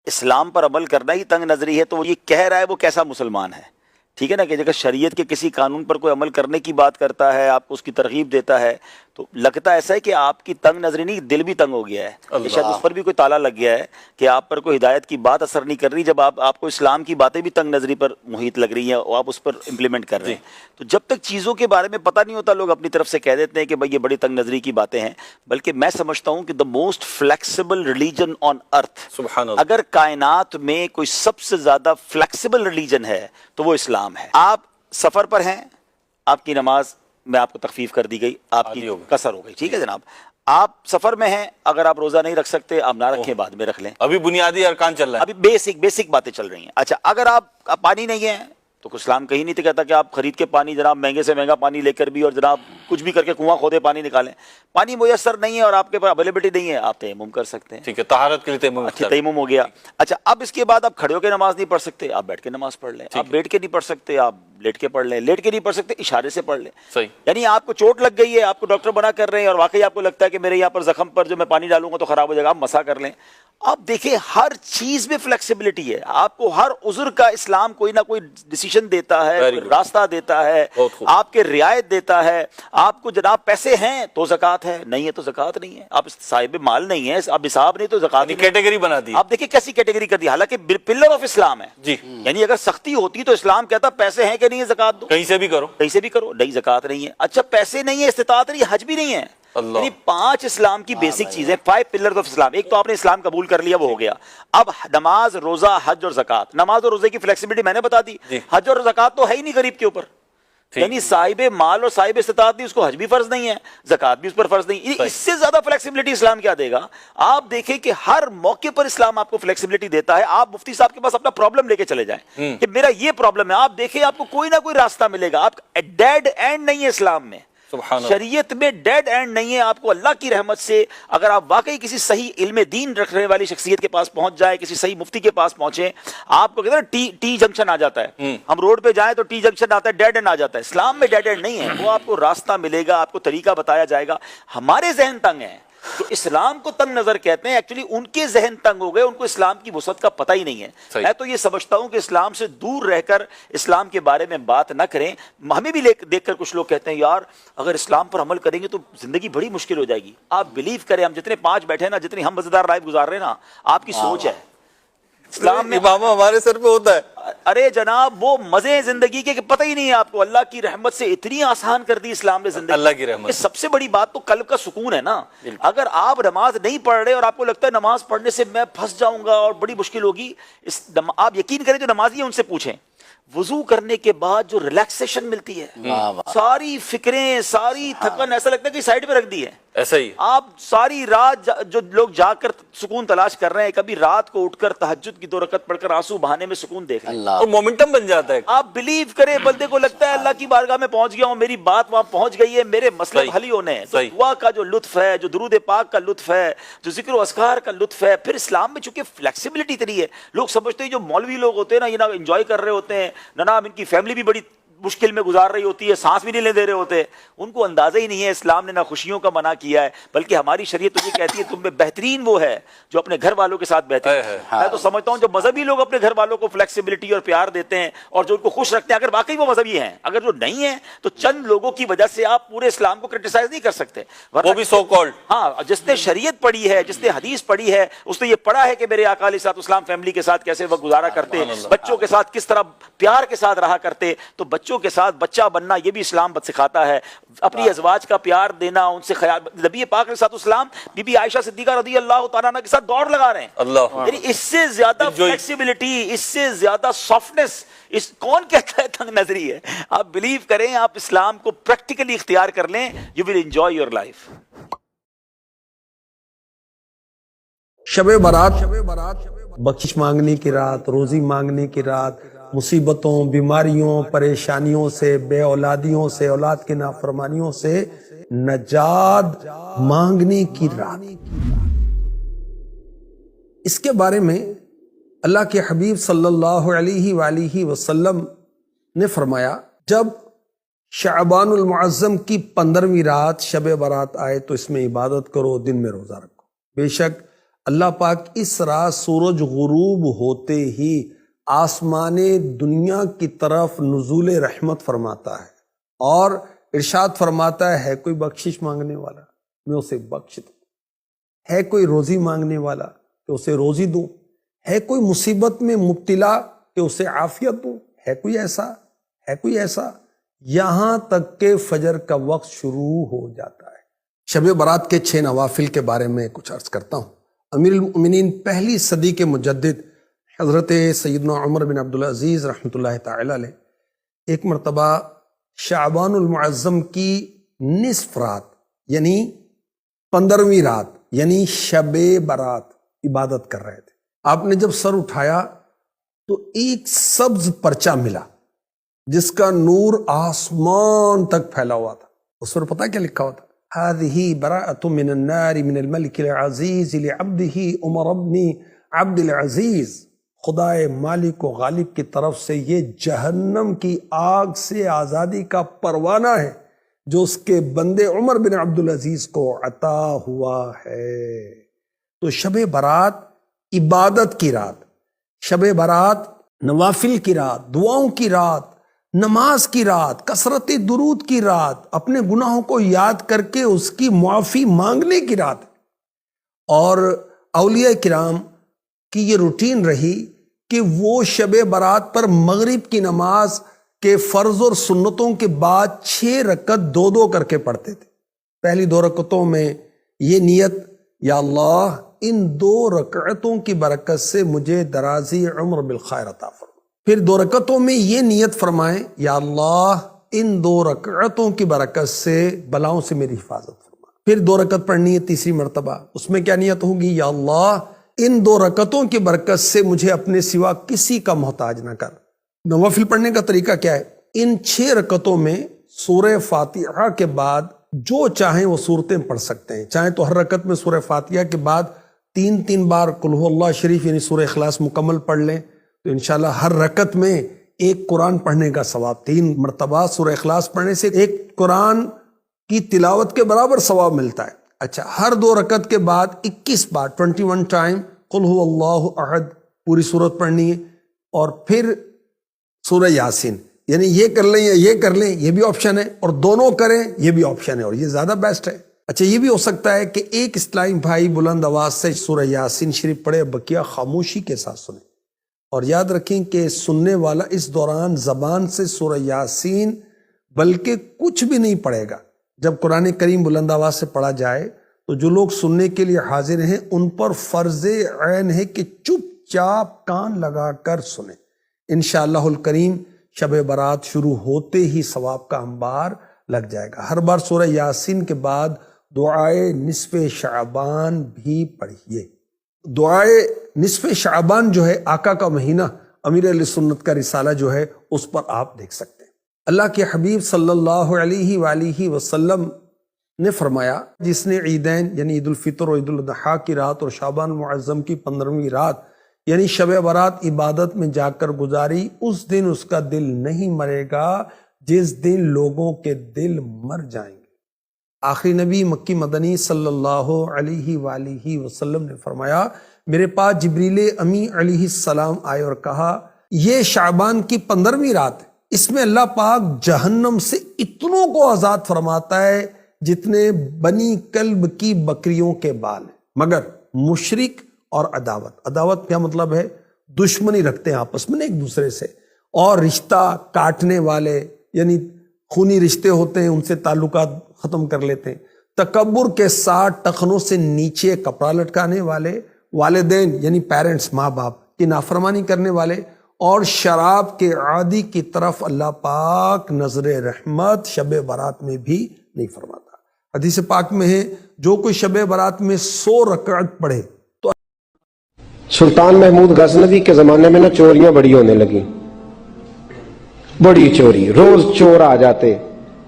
اسلام پر عمل کرنا ہی تنگ نظری ہے تو وہ یہ کہہ رہا ہے وہ کیسا مسلمان ہے؟ ٹھیک ہے نا، کہ اگر شریعت کے کسی قانون پر کوئی عمل کرنے کی بات کرتا ہے، آپ کو اس کی ترغیب دیتا ہے، تو لگتا ایسا ہے کہ آپ کی تنگ نظری نہیں، دل بھی تنگ ہو گیا ہے، کہ شاید اس پر بھی کوئی تالا لگ گیا ہے کہ آپ پر کوئی ہدایت کی بات اثر نہیں کر رہی، جب آپ کو اسلام کی باتیں بھی تنگ نظری پر محیط لگ رہی ہیں اور آپ اس پر امپلیمنٹ کر رہے ہیں۔ تو جب تک چیزوں کے بارے میں پتہ نہیں ہوتا، لوگ اپنی طرف سے کہہ دیتے ہیں کہ بھائی یہ بڑی تنگ نظری کی باتیں ہیں، بلکہ میں سمجھتا ہوں کہ the most flexible religion on earth, سبحان اللہ، اگر کائنات میں کوئی سب سے زیادہ فلیکسیبل ریلیجن ہے تو وہ اسلام ہے۔ آپ سفر پر ہیں، آپ کی نماز میں آپ کو تخفیف کر دی گئی، آپ کی قصر ہو گئی، ٹھیک ہے جناب، آپ سفر میں ہیں، اگر آپ روزہ نہیں رکھ سکتے آپ نہ رکھیں، بعد میں رکھ لیں، ابھی بنیادی ارکان چل رہا ہے، ابھی بیسک باتیں چل رہی ہیں۔ اچھا، اگر آپ پانی نہیں ہے تو اسلام کہیں نہیں کہتا کہ آپ خرید کے پانی جناب مہنگے سے مہنگا پانی لے کر بھی اور جناب کچھ بھی کر کے کنواں کھودے پانی نکالیں۔ پانی میسر نہیں ہے اور آپ کے پاس اویلیبلٹی نہیں ہے، آپ تیمم کر سکتے ہیں، ٹھیک ہے، طہارت کے لیے تیمم، اچھا تیمم ہو گیا۔ اچھا، اب اس کے بعد آپ کھڑے ہو کے نماز نہیں پڑھ سکتے، آپ بیٹھ کے نماز پڑھ لیں، آپ بیٹھ کے نہیں پڑھ سکتے آپ لیٹ کے پڑھ لیں، لیٹ کے نہیں پڑھ سکتے اشارے سے پڑھ لیں، صحیح، یعنی آپ کو چوٹ لگ گئی ہے، آپ کو ڈاکٹر منع کر رہے ہیں اور واقعی آپ کو لگتا ہے کہ میرے یہاں پر زخم پر جو میں پانی ڈالوں گا تو خراب ہو جائے گا، آپ مسح کر لیں۔ آپ دیکھیں ہر چیز میں فلیکسیبلٹی ہے، آپ کو ہر عذر کا اسلام کوئی نہ کوئی ڈیسیشن دیتا ہے، کوئی راستہ دیتا ہے، آپ کے رعایت دیتا ہے۔ آپ کو جناب پیسے ہیں تو زکوٰۃ ہے، نہیں ہے تو زکوٰۃ نہیں ہے، آپ صاحب مال نہیں ہے، آپ نصاب نہیں تو زکوٰۃ نہیں، کیٹیگری بنا دی۔ آپ دیکھیں کیسی کیٹیگری کر دی، حالانکہ پلر آف اسلام ہے جی، یعنی اگر سختی ہوتی تو اسلام کہتا پیسے ہیں کہ نہیں ہے زکوٰۃ دو، کہیں سے بھی کرو، کہیں سے بھی کرو، نہیں زکوٰۃ نہیں ہے۔ اچھا پیسے نہیں ہے، استطاعت نہیں ہے، حج بھی نہیں ہے، یعنی 5 اسلام کی بیسک چیزیں، 5 پلرز آف اسلام۔ ایک تو آپ نے اسلام قبول کر لیا، وہ ہو گیا۔ اب نماز، روزہ، حج اور زکوٰۃ۔ نماز اور روزے کی فلیکسیبلٹی میں نے بتا دی، حج اور زکوٰۃ تو ہے ہی نہیں غریب کے اوپر، یعنی صاحب مال اور صاحب استطاعت نہیں، اس کو حج بھی فرض نہیں ہے، زکوٰۃ بھی اس پر فرض نہیں۔ اس سے زیادہ فلیکسیبلٹی اسلام کیا دے گا؟ آپ دیکھیں کہ ہر موقع پر اسلام آپ کو فلیکسیبلٹی دیتا ہے۔ آپ مفتی صاحب کے پاس اپنا پرابلم لے کے چلے جائیں کہ میرا یہ پرابلم ہے، آپ دیکھیں آپ کو کوئی نہ کوئی راستہ ملے گا۔ آپ ڈیڈ اینڈ نہیں ہے اسلام میں، شریعت میں ڈیڈ اینڈ نہیں ہے۔ آپ کو اللہ کی رحمت سے اگر آپ واقعی کسی صحیح علم دین رکھنے والی شخصیت کے پاس پہنچ جائے، کسی صحیح مفتی کے پاس پہنچے، آپ کو کہتے ہیں نا ٹی جنکشن آ جاتا ہے، ہم روڈ پہ جائیں تو ٹی جنکشن آتا ہے، ڈیڈ اینڈ آ جاتا ہے۔ اسلام میں ڈیڈ اینڈ نہیں ہے، وہ آپ کو راستہ ملے گا، آپ کو طریقہ بتایا جائے گا۔ ہمارے ذہن تنگ ہیں تو اسلام کو تنگ نظر کہتے ہیں، ایکچولی ان کے ذہن تنگ ہو گئے، ان کو اسلام کی وسعت کا پتہ ہی نہیں ہے۔ میں تو یہ سمجھتا ہوں کہ اسلام سے دور رہ کر اسلام کے بارے میں بات نہ کریں۔ ہمیں بھی دیکھ کر کچھ لوگ کہتے ہیں یار اگر اسلام پر عمل کریں گے تو زندگی بڑی مشکل ہو جائے گی۔ آپ بلیو کریں، ہم جتنے 5 بیٹھے ہیں نا، جتنی ہم مزیدار لائف گزار رہے ہیں نا، آپ کی سوچ ہے اسلام میں امامہ ہمارے سر پہ ہوتا ہے۔ ارے جناب وہ مزے زندگی کے کہ پتہ ہی نہیں ہے آپ کو، اللہ کی رحمت سے اتنی آسان کر دی اسلام نے زندگی، اللہ کی رحمت۔ سب سے بڑی بات تو قلب کا سکون ہے نا۔ اگر آپ نماز نہیں پڑھ رہے اور آپ کو لگتا ہے نماز پڑھنے سے میں پھنس جاؤں گا اور بڑی مشکل ہوگی، آپ یقین کریں جو نمازی ہیں ان سے پوچھیں، وضو کرنے کے بعد جو ریلیکسیشن ملتی ہے، ساری فکریں، ساری تھکن ایسا لگتا ہے کہ سائڈ پہ رکھ دی ہے۔ ایسا ہی آپ ساری رات جو لوگ جا کر سکون تلاش کر رہے ہیں، کبھی رات کو اٹھ کر تہجد کی 2 رکعت پڑھ کر آنسو بہانے میں سکون دیکھ رہے ہیں، اور مومنٹم بن جاتا ہے۔ آپ بلیو کریں بندے کو لگتا ہے اللہ کی بارگاہ میں پہنچ گیا ہوں، میری بات وہاں پہنچ گئی ہے، میرے مسئلے حل ہی ہونے ہیں۔ تو دعا کا جو لطف ہے، جو درود پاک کا لطف ہے، جو ذکر و اذکار کا لطف ہے، پھر اسلام میں چونکہ فلیکسیبلٹی اتنی ہے، لوگ سمجھتے ہیں جو مولوی لوگ ہوتے ہیں نا، یہ نہ انجوائے کر رہے ہوتے ہیں، نہ ان کی فیملی بھی بڑی مشکل میں گزار رہی ہوتی ہے، سانس بھی نہیں لے دے رہے ہوتے، ان کو اندازہ ہی نہیں ہے اسلام نے نہ خوشیوں کا منع کیا ہے، بلکہ ہماری شریعت تو یہ کہتی ہے تم میں بہترین وہ ہے جو اپنے گھر والوں کے ساتھ بہترین ہے۔ میں تو سمجھتا ہوں جو مذہبی لوگ اپنے گھر والوں کو فلیکسیبلٹی اور پیار دیتے ہیں اور جو ان کو خوش رکھتے ہیں، اگر واقعی وہ مذہبی ہیں، اگر جو نہیں ہیں تو چند لوگوں کی وجہ سے آپ پورے اسلام کو کرٹیسائز نہیں کر سکتے، وہ بھی سو کالڈ۔ ہاں، جس نے شریعت پڑھی ہے، جس نے حدیث پڑھی ہے، اس نے یہ پڑھا ہے کہ میرے آقا علیہ الصلوۃ والسلام فیملی کے ساتھ کیسے وقت گزارا کرتے، بچوں کے ساتھ کس طرح پیار کے ساتھ رہا کرتے، تو بچوں کے ساتھ بچہ بننا یہ بھی اسلام سکھاتا ہے، اپنی ازواج کا پیار دینا، ان سے خیال۔ نبی پاک علیہ السلام بی بی عائشہ صدیقہ رضی اللہ تعالیٰ عنہ کے ساتھ دوڑ لگا رہے ہیں، اللہ، یعنی اس سے زیادہ فلیکسیبلٹی، اس سے زیادہ سافٹنس کون کہتا ہے تنگ نظری ہے؟ آپ بلیو کریں، آپ اسلام کو پریکٹیکلی اختیار کر لیں، you will enjoy your life. Shab Barat بخشش مانگنے کی رات، روزی مانگنے کی رات، مصیبتوں، بیماریوں، پریشانیوں سے، بے اولادیوں سے، اولاد کی نافرمانیوں سے نجات مانگنے کی رات۔ اس کے بارے میں اللہ کے حبیب صلی اللہ علیہ وآلہ وسلم نے فرمایا جب شعبان المعظم کی 15ویں رات شب برات آئے تو اس میں عبادت کرو، دن میں روزہ رکھو، بے شک اللہ پاک اس رات سورج غروب ہوتے ہی آسمان دنیا کی طرف نزول رحمت فرماتا ہے اور ارشاد فرماتا ہے کوئی بخشش مانگنے والا میں اسے بخش دوں، ہے کوئی روزی مانگنے والا کہ اسے روزی دوں، ہے کوئی مصیبت میں مبتلا کہ اسے عافیت دوں، ہے کوئی ایسا یہاں تک کہ فجر کا وقت شروع ہو جاتا ہے۔ شب برات کے 6 نوافل کے بارے میں کچھ عرض کرتا ہوں۔ امیر المؤمنین پہلی صدی کے مجدد حضرت سیدنا عمر بن عبدالعزیز رحمۃ اللہ تعالی علیہ ایک مرتبہ شعبان المعظم کی نصف رات یعنی 15ویں رات یعنی شب برات عبادت کر رہے تھے۔ آپ نے جب سر اٹھایا تو ایک سبز پرچہ ملا جس کا نور آسمان تک پھیلا ہوا تھا۔ اس پر پتہ کیا لکھا ہوا تھا؟ هذه براءة من النار من الملك العزيز لعبده عمر بن عبد العزیز، خدائے مالک و غالب کی طرف سے یہ جہنم کی آگ سے آزادی کا پروانہ ہے جو اس کے بندے عمر بن عبدالعزیز کو عطا ہوا ہے۔ تو شب برات عبادت کی رات، شب برات نوافل کی رات، دعاؤں کی رات، نماز کی رات، کثرت درود کی رات، اپنے گناہوں کو یاد کر کے اس کی معافی مانگنے کی رات۔ اور اولیاء کرام کی یہ روٹین رہی کہ وہ شب برات پر مغرب کی نماز کے فرض اور سنتوں کے بعد 6 رکعت 2 کر کے پڑھتے تھے۔ پہلی 2 رکعتوں میں یہ نیت، یا اللہ ان 2 رکعتوں کی برکت سے مجھے درازی عمر بالخیر عطا فرما۔ پھر 2 رکعتوں میں یہ نیت فرمائیں، یا اللہ ان 2 رکعتوں کی برکت سے بلاؤں سے میری حفاظت فرما۔ پھر 2 رکعت پڑھنی ہے تیسری مرتبہ، اس میں کیا نیت ہوگی؟ یا اللہ ان 2 رکعتوں کی برکت سے مجھے اپنے سوا کسی کا محتاج نہ کر۔ نوافل پڑھنے کا طریقہ کیا ہے؟ ان 6 رکعتوں میں سورہ فاتحہ کے بعد جو چاہیں وہ صورتیں پڑھ سکتے ہیں، چاہیں تو ہر رکعت میں سورہ فاتحہ کے بعد 3 بار قل هو اللہ شریف یعنی سورہ اخلاص مکمل پڑھ لیں، تو انشاءاللہ ہر رکعت میں ایک قرآن پڑھنے کا ثواب، 3 مرتبہ سورہ اخلاص پڑھنے سے ایک قرآن کی تلاوت کے برابر ثواب ملتا ہے۔ اچھا، ہر 2 رکعت کے بعد 21 بار 21 ٹائم قل هو اللہ احد پوری سورت پڑھنی ہے، اور پھر سورہ یاسین، یعنی یہ کر لیں یا یہ کر لیں یہ بھی آپشن ہے، اور دونوں کریں یہ بھی آپشن ہے، اور یہ زیادہ بیسٹ ہے۔ اچھا، یہ بھی ہو سکتا ہے کہ ایک اسلامی بھائی بلند آواز سے سورہ یاسین شریف پڑھے، بقیہ خاموشی کے ساتھ سنیں، اور یاد رکھیں کہ سننے والا اس دوران زبان سے سورہ یاسین بلکہ کچھ بھی نہیں پڑھے گا۔ جب قرآن کریم بلند آواز سے پڑھا جائے تو جو لوگ سننے کے لیے حاضر ہیں ان پر فرض عین ہے کہ چپ چاپ کان لگا کر سنیں۔ انشاءاللہ الکریم شب برات شروع ہوتے ہی ثواب کا انبار لگ جائے گا۔ ہر بار سورہ یاسین کے بعد دعائے نصف شعبان بھی پڑھیے۔ دعائے نصف شعبان جو ہے آقا کا مہینہ، امیر اہل سنت کا رسالہ جو ہے اس پر آپ دیکھ سکتے ہیں۔ اللہ کے حبیب صلی اللہ علیہ وآلہ وسلم نے فرمایا جس نے عیدین یعنی عید الفطر اور عید الاضحیٰ کی رات اور شعبان المعظم کی 15ویں رات یعنی شب برات عبادت میں جا کر گزاری، اس دن اس کا دل نہیں مرے گا جس دن لوگوں کے دل مر جائیں گے۔ آخری نبی مکی مدنی صلی اللہ علیہ وآلہ وسلم نے فرمایا میرے پاس جبریل امی علیہ السلام آئے اور کہا یہ شعبان کی 15ویں رات ہے، اس میں اللہ پاک جہنم سے اتنوں کو آزاد فرماتا ہے جتنے بنی کلب کی بکریوں کے بال ہیں، مگر مشرک اور عداوت کیا مطلب ہے؟ دشمنی رکھتے ہیں آپس میں ایک دوسرے سے، اور رشتہ کاٹنے والے یعنی خونی رشتے ہوتے ہیں ان سے تعلقات ختم کر لیتے ہیں، تکبر کے ساتھ ٹخنوں سے نیچے کپڑا لٹکانے والے، والدین یعنی پیرنٹس ماں باپ کی نافرمانی کرنے والے، اور شراب کے عادی کی طرف اللہ پاک نظر رحمت شب برات میں بھی نہیں فرماتا۔ حدیث پاک میں ہے جو کوئی شب برات میں 100 رکعت پڑھے تو سلطان محمود غزنوی کے زمانے میں نا چوریاں بڑی ہونے لگی، بڑی چوری، روز چور آ جاتے،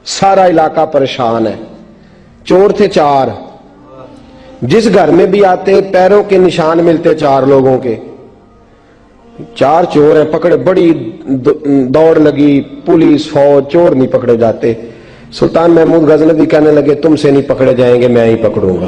سارا علاقہ پریشان ہے۔ چور تھے 4، جس گھر میں بھی آتے پیروں کے نشان ملتے 4 لوگوں کے، 4 چور ہیں پکڑے، بڑی دوڑ لگی، پولیس فوج، چور نہیں پکڑے جاتے۔ سلطان محمود غزنوی کہنے لگے تم سے نہیں پکڑے جائیں گے، میں ہی پکڑوں گا۔